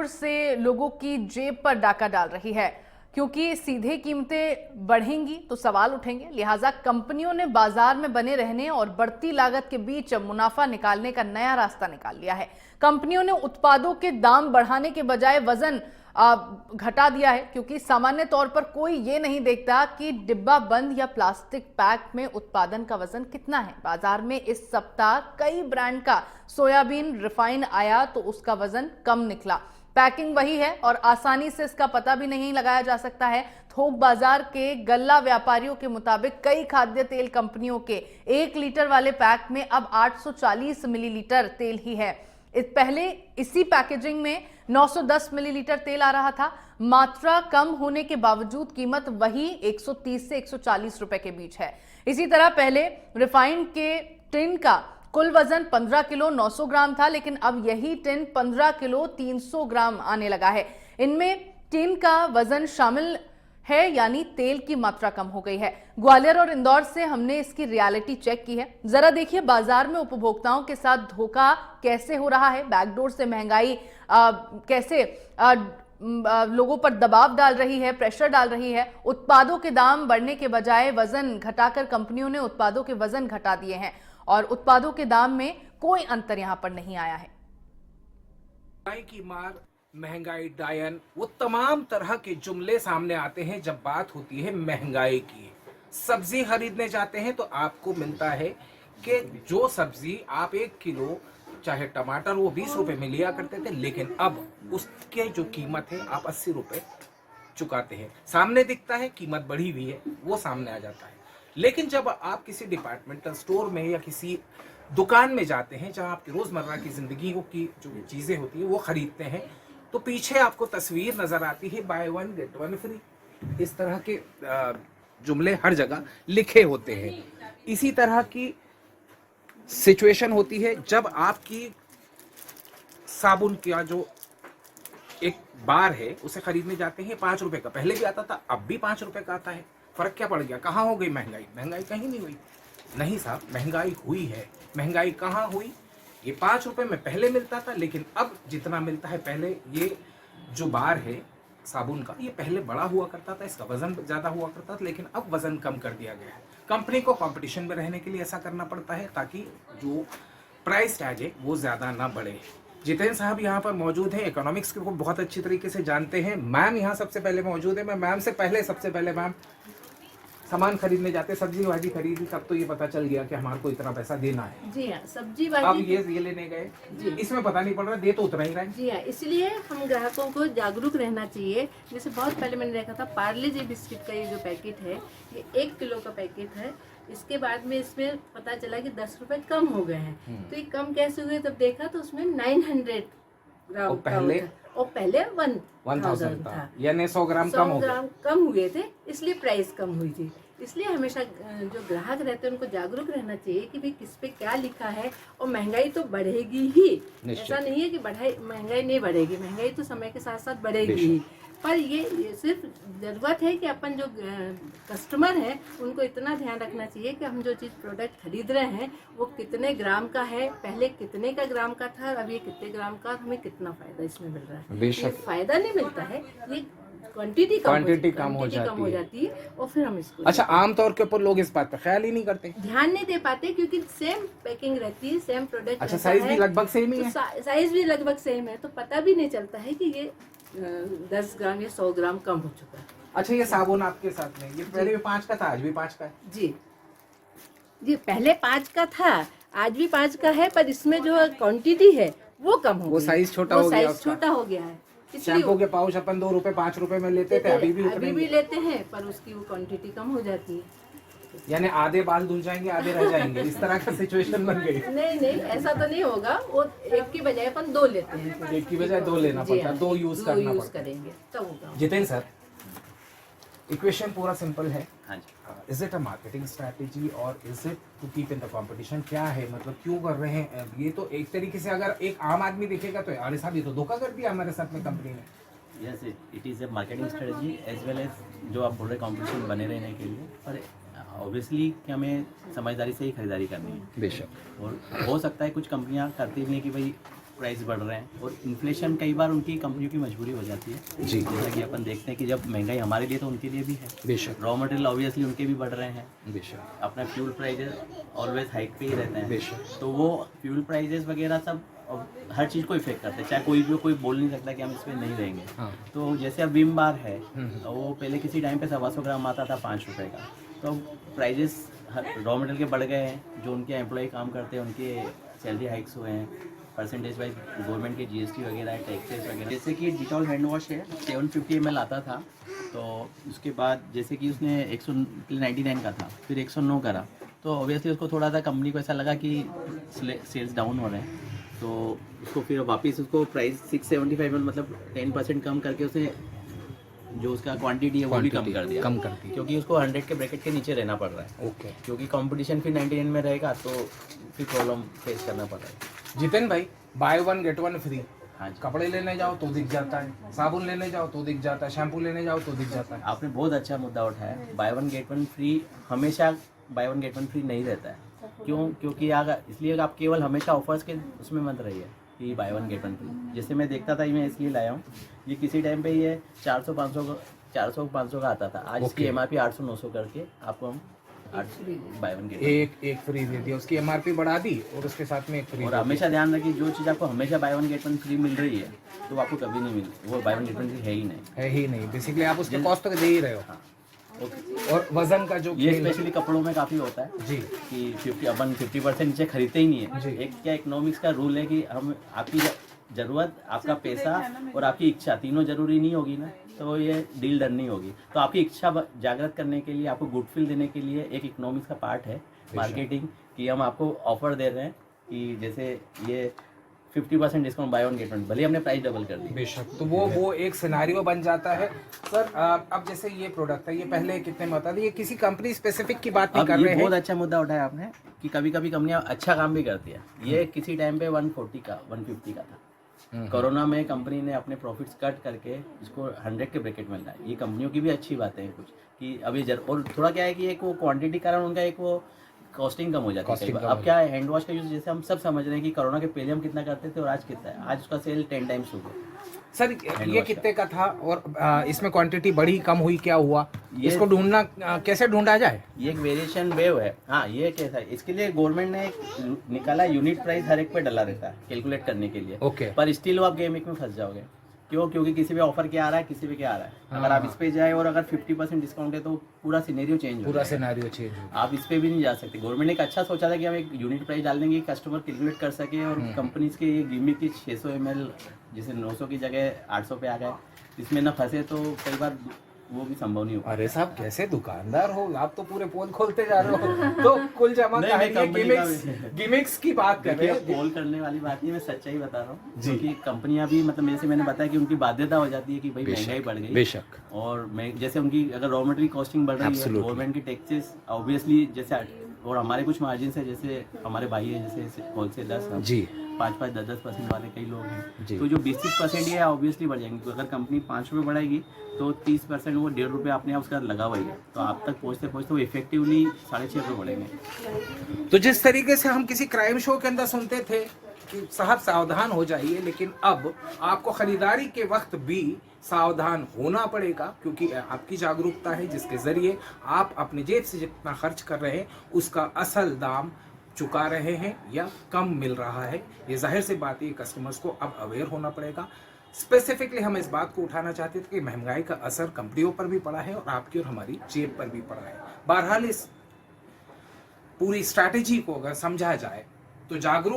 से लोगों की जेब पर डाका डाल रही है, क्योंकि सीधे कीमतें बढ़ेंगी तो सवाल उठेंगे। लिहाजा कंपनियों ने बाजार में बने रहने और बढ़ती लागत के बीच मुनाफा निकालने का नया रास्ता निकाल लिया है। कंपनियों ने उत्पादों के दाम बढ़ाने के बजाय वजन घटा दिया है, क्योंकि सामान्य तौर पर कोई ये नहीं देखता कि डिब्बा बंद या प्लास्टिक पैक में उत्पादन का वजन कितना है। बाजार में इस सप्ताह कई ब्रांड का सोयाबीन रिफाइन आया तो उसका वजन कम निकला। पैकिंग वही है और आसानी से इसका पता भी नहीं लगाया जा सकता है। थोक बाजार के गल्ला व्यापारियों के मुताबिक कई खाद्य तेल कंपनियों के 1 लीटर वाले पैक में अब 840 मिलीलीटर तेल ही है। पहले इसी पैकेजिंग में 910 मिलीलीटर तेल आ रहा था। मात्रा कम होने के बावजूद कीमत वही 130 से 140 रुपए के बीच है। इसी तरह पहले रिफाइंड के टिन का कुल वजन 15 किलो 900 ग्राम था, लेकिन अब यही टिन 15 किलो 300 ग्राम आने लगा है। इनमें टिन का वजन शामिल है, यानी तेल की मात्रा कम हो गई है। ग्वालियर और इंदौर से हमने इसकी रियलिटी चेक की है। जरा देखिए बाजार में उपभोक्ताओं के साथ धोखा कैसे हो रहा है। बैकडोर से महंगाई कैसे लोगों पर दबाव डाल रही है, प्रेशर डाल रही है। उत्पादों के दाम बढ़ने के बजाय वजन घटाकर कंपनियों ने उत्पादों के वजन घटा दिए हैं और उत्पादों के दाम में कोई अंतर यहां पर नहीं आया है। की मार, महंगाई, डायन, वो तमाम तरह के जुमले सामने आते हैं जब बात होती है महंगाई की। सब्जी खरीदने जाते हैं तो आपको मिलता है कि जो सब्जी आप 1 किलो चाहे टमाटर वो 20 रुपए में लिया करते थे, लेकिन अब उसके जो कीमत है आप 80 रुपए चुकाते हैं। सामने दिखता है कीमत बढ़ी हुई है, वो सामने आ जाता है। लेकिन जब आप किसी डिपार्टमेंटल स्टोर में या किसी दुकान में जाते हैं जहां आपकी रोजमर्रा की जिंदगी की जो चीजें होती है वो खरीदते हैं, तो पीछे आपको तस्वीर नजर आती है बाय 1 गेट 1 फ्री। इस तरह के जुमले हर जगह लिखे होते हैं। इसी तरह की सिचुएशन होती है जब आपकी साबुन का जो एक बार है उसे खरीदने जाते हैं। 5 रुपए का पहले भी आता था, अब भी 5 रुपए का आता है। फर्क क्या पड़ गया? कहाँ हो गई महंगाई? महंगाई कहीं नहीं हुई। नहीं साहब, महंगाई हुई है। महंगाई कहाँ हुई? ये 5 रुपए में पहले मिलता था, लेकिन अब जितना मिलता है पहले, ये जो बार है साबुन का, ये पहले बड़ा हुआ करता था, इसका वजन ज्यादा हुआ करता था, लेकिन अब वजन कम कर दिया गया है। कंपनी को कंपटीशन में रहने के लिए ऐसा करना पड़ता है ताकि जो प्राइस टैग है वो ज्यादा ना बढ़े। जितेंद्र साहब यहाँ पर मौजूद हैं, इकोनॉमिक्स को बहुत अच्छी तरीके से जानते हैं। मैम यहाँ सबसे पहले मौजूद है। मैं मैम से पहले सबसे पहले मैम सामान खरीदने जाते, सब्जी भाजी खरीदी, तब तो ये पता चल गया कि हमारे को इतना पैसा देना है। जी हाँ, सब्जी भाजी। अब ये लेने गए जी, इसमें पता नहीं पड़ रहा, दे तो उतना ही रहा है। जी हाँ, इसलिए हम ग्राहकों को जागरूक रहना चाहिए। जैसे बहुत पहले मैंने देखा था पार्ले जी बिस्किट का ये जो पैकेट है, ये 1 किलो का पैकेट है। इसके बाद में इसमें पता चला कि 10 रुपए कम हो गए हैं। तो ये कम कैसे हुए? तब देखा तो उसमें 900 ग्राम पहले 1000 था, यानी 100 ग्राम कम हुए थे, इसलिए प्राइस कम हुई थी। इसलिए हमेशा जो ग्राहक रहते हैं उनको जागरूक रहना चाहिए कि भाई किस पे क्या लिखा है। और महंगाई तो बढ़ेगी ही, ऐसा नहीं है कि महंगाई नहीं बढ़ेगी। महंगाई तो समय के साथ साथ बढ़ेगी ही, पर ये सिर्फ जरूरत है कि अपन जो कस्टमर है उनको इतना ध्यान रखना चाहिए कि हम जो चीज़ प्रोडक्ट खरीद रहे हैं वो कितने ग्राम का है, पहले कितने का ग्राम का था, अब ये कितने ग्राम का, हमें कितना फायदा इसमें मिल रहा है। ये फायदा नहीं मिलता है, ये क्वांटिटी कम हो जाती है और फिर हम इसको। अच्छा, आमतौर के ऊपर लोग इस बात पर ख्याल ही नहीं करते, ध्यान नहीं दे पाते, क्योंकि सेम पैकिंग रहती है, सेम प्रोडक्ट। अच्छा, साइज भी लगभग सेम ही है, साइज भी लगभग सेम है, तो पता भी नहीं चलता है कि ये 10 ग्राम या 100 ग्राम कम हो चुका है। अच्छा, ये साबुन आपके साथ में, ये पहले भी 5 का था, आज भी 5 का है? जी, पहले 5 का था, आज भी 5 का है, पर इसमें जो क्वांटिटी है वो कम हो गई। वो साइज छोटा हो गया है। शैम्पू के पाउच अपन 2 रुपए 5 रुपए में लेते थे, अभी भी लेते हैं, पर उसकी वो क्वांटिटी कम हो जाती है। यानी आधे बाल धुल जाएंगे, आधे रह जाएंगे, इस तरह का सिचुएशन बन गई। नहीं, ऐसा तो नहीं होगा। वो एक की बजाय अपन 2 लेते हैं, एक की बजाय 2 लेना पड़ता, 2 यूज करना पड़ता। करेंगे तब होगा। जितेंद्र सर, इक्वेशन पूरा सिंपल है। हाँ जी। Is it a marketing strategy और is it to keep in the competition? क्या है, मतलब क्यों कर रहे हैं ये? तो एक तरीके से अगर एक आम आदमी देखेगा तो अरे साहब ये तो धोखा कर दिया हमारे साथ में कंपनी ने। Yes, it is a marketing strategy as well as जो आप बोल रहे कंपटीशन बने रहने के लिए। पर ऑब्वियसली कि हमें समझदारी से ही खरीदारी करनी है। बेशक। और हो सकता है कुछ कंपनियां करती भी नहीं कि भाई प्राइस बढ़ रहे हैं, और इन्फ्लेशन कई बार उनकी कंपनियों की मजबूरी हो जाती है जी। जैसा कि अपन देखते हैं कि जब महंगाई हमारे लिए तो उनके लिए भी है, बेशक रॉ मटेरियल ऑब्वियसली उनके भी बढ़ रहे हैं, बेशक अपना फ्यूल प्राइजेस ऑलवेज हाइक पे ही रहते हैं, बेशक। तो वो फ्यूल प्राइजेस वगैरह सब हर चीज़ को इफेक्ट करते हैं, चाहे कोई बोल नहीं सकता कि हम इस पर नहीं रहेंगे। हाँ। तो जैसे अब विम बार है, तो वो पहले किसी टाइम पे 125 ग्राम आता था 5 रुपये का, तो प्राइजेस रॉ मटेरियल के बढ़ गए हैं, जो उनके एम्प्लॉय काम करते हैं उनके सैलरी हाइक्स हुए हैं, परसेंटेज वाइज गवर्नमेंट के जीएसटी वगैरह है, टैक्सेस वगैरह। जैसे कि डिटॉल हैंड वॉश है 750 ml आता था, तो उसके बाद जैसे कि उसने 199 का था, फिर 109 करा, तो ऑब्वियसली उसको थोड़ा सा कंपनी को ऐसा लगा कि सेल्स डाउन हो रहे हैं, तो उसको फिर वापस उसको प्राइस 675 ml मतलब 10% कम करके उसने जो उसका क्वांटिटी है वो भी कम कर दिया, क्योंकि उसको 100 के ब्रैकेट के नीचे रहना पड़ रहा है। ओके। क्योंकि कंपटीशन फिर 99 में रहेगा तो फिर प्रॉब्लम फेस करना पड़ रहा है। जितेन भाई, बाय 1 गेट 1 फ्री, हाँ जी, कपड़े लेने जाओ तो दिख जाता है, साबुन लेने जाओ तो दिख जाता है, शैम्पू लेने जाओ तो दिख जाता है। आपने बहुत अच्छा मुद्दा उठाया। बाय 1 गेट 1 फ्री हमेशा बाय 1 गेट 1 फ्री नहीं रहता है। क्यों? क्योंकि अगर इसलिए आप केवल हमेशा ऑफर्स के उसमें मत रहिए कि बाय 1 गेट 1 फ्री। जैसे मैं देखता था, मैं इसलिए लाया हूँ, ये किसी टाइम पे ये 400-500 का आता था, आज इसकी एमआरपी 800-900 करके आपको हम बाय 1 गेट एक फ्री दे दिया, उसकी एमआरपी बढ़ा दी और उसके साथ में एक फ्री। और हमेशा ध्यान रखिए, जो चीज़ आपको हमेशा बाय 1 गेट 1 फ्री मिल रही है तो आपको कभी नहीं मिल, वो बाय 1 गेट 1 फ्री है ही नहीं। बेसिकली आप उसके कॉस्ट तो दे ही रहे हो। हाँ, ओके। और वजन का जो ये स्पेशली कपड़ों में काफ़ी होता है जी कि 50% नीचे खरीदते ही नहीं है। एक क्या इकोनॉमिक्स का रूल है कि हम आपकी ज़रूरत, आपका पैसा और आपकी इच्छा तीनों जरूरी नहीं होगी ना, तो ये डील डन नहीं होगी। तो आपकी इच्छा जागृत करने के लिए, आपको गुड फील देने के लिए एक इकोनॉमिक्स का पार्ट है मार्केटिंग, कि हम आपको ऑफर दे रहे हैं कि जैसे ये 50% डिस्काउंट बाय 1 गेट 1, भले हमने प्राइस डबल कर दी। बेशक। तो वो एक सिनेरियो बन जाता है। सर अब जैसे ये प्रोडक्ट है, ये पहले कितने में आता था? ये किसी कंपनी स्पेसिफिक की बात नहीं कर रहे हैं। बहुत अच्छा मुद्दा उठाया आपने कि कभी कभी कंपनियां अच्छा काम भी करती है। ये किसी टाइम पे 140 का 150 का था। कोरोना में कंपनी ने अपने प्रॉफिट्स कट करके इसको 100 के ब्रैकेट में लाया। ये कंपनियों की भी अच्छी बातें हैं कुछ, कि अभी और थोड़ा क्या है कि एक वो क्वांटिटी कारण उनका एक वो कॉस्टिंग कम हो जाती है। अब क्या है, हैंड वॉश का यूज जैसे हम सब समझ रहे हैं कि कोरोना के पहले हम कितना करते थे और आज कितना है, आज उसका सेल 10 टाइम्स हो गया। सर ये कितने का था और इसमें क्वांटिटी बढ़ी कम हुई, क्या हुआ? इसको ढूंढना कैसे ढूंढा जाए? ये एक वेरिएशन वेव है। हाँ, ये कैसा है, इसके लिए गवर्नमेंट ने एक निकाला, यूनिट प्राइस हर एक पे डला रहता है कैलकुलेट करने के लिए। ओके। पर स्टिल आप गेमिंग में फंस जाओगे। क्यों? क्योंकि किसी पे ऑफर क्या आ रहा है, किसी पे क्या आ रहा है। अगर आप इस पे जाए और अगर 50% डिस्काउंट है तो पूरा सिनेरियो चेंज हो जाएगा। आप इस पे भी नहीं जा सकते। गवर्नमेंट ने एक अच्छा सोचा था कि हम एक यूनिट प्राइस डाल देंगे, कस्टमर कैलकुलेट कर सके, और कंपनीज के ये गिमिक की 600 ml जैसे 900 की जगह 800 पे आ गए, इसमें ना फंसे तो कई बार वो भी संभव नहीं होगा। अरे साहब, कैसे दुकानदार हो आप, तो पूरे पोल खोलते जा रहे हो। तो कुल जमा गिमिक्स की बात कर रहे हैं। पोल करने वाली बात नहीं, मैं सच्चाई बता रहा हूँ। क्योंकि कंपनियां भी मतलब जैसे मैंने बताया कि उनकी बाध्यता हो जाती है कि भाई महंगाई बढ़ गई। बेशक। और मैं जैसे उनकी अगर रॉ मटेरियल कॉस्टिंग बढ़ रही है, गवर्नमेंट के टैक्सेस ऑब्वियसली जैसे, और हमारे कुछ मार्जिन है, जैसे हमारे भाई है जैसे होलसेलर्स जी 5-5, 10-10% वाले कई लोग हैं, तो जो 20-30% ये ऑब्वियसली बढ़ जाएंगे। तो अगर कंपनी 5 रुपये बढ़ाएगी तो 30% वो 1.5 रुपये आपने उसका लगा हुआ है, तो आप तक पहुँचते पहुँचते वो इफेक्टिवली 6.5 रुपये बढ़ेंगे। तो जिस तरीके से हम किसी क्राइम शो के अंदर सुनते थे कि साहब सावधान हो जाइए, लेकिन अब आपको खरीदारी के वक्त भी सावधान होना पड़ेगा, क्योंकि आपकी जागरूकता है जिसके जरिए आप अपने जेब से जितना खर्च कर रहे हैं उसका असल दाम चुका रहे हैं या कम मिल रहा है। ये जाहिर सी बात है, कस्टमर्स को अब अवेयर होना पड़ेगा। स्पेसिफिकली हम इस बात को उठाना चाहते थे कि महंगाई का असर कंपनियों पर भी पड़ा है और आपकी और हमारी जेब पर भी पड़ा है। बहरहाल इस पूरी स्ट्रैटेजी को अगर समझा जाए तो जागरूक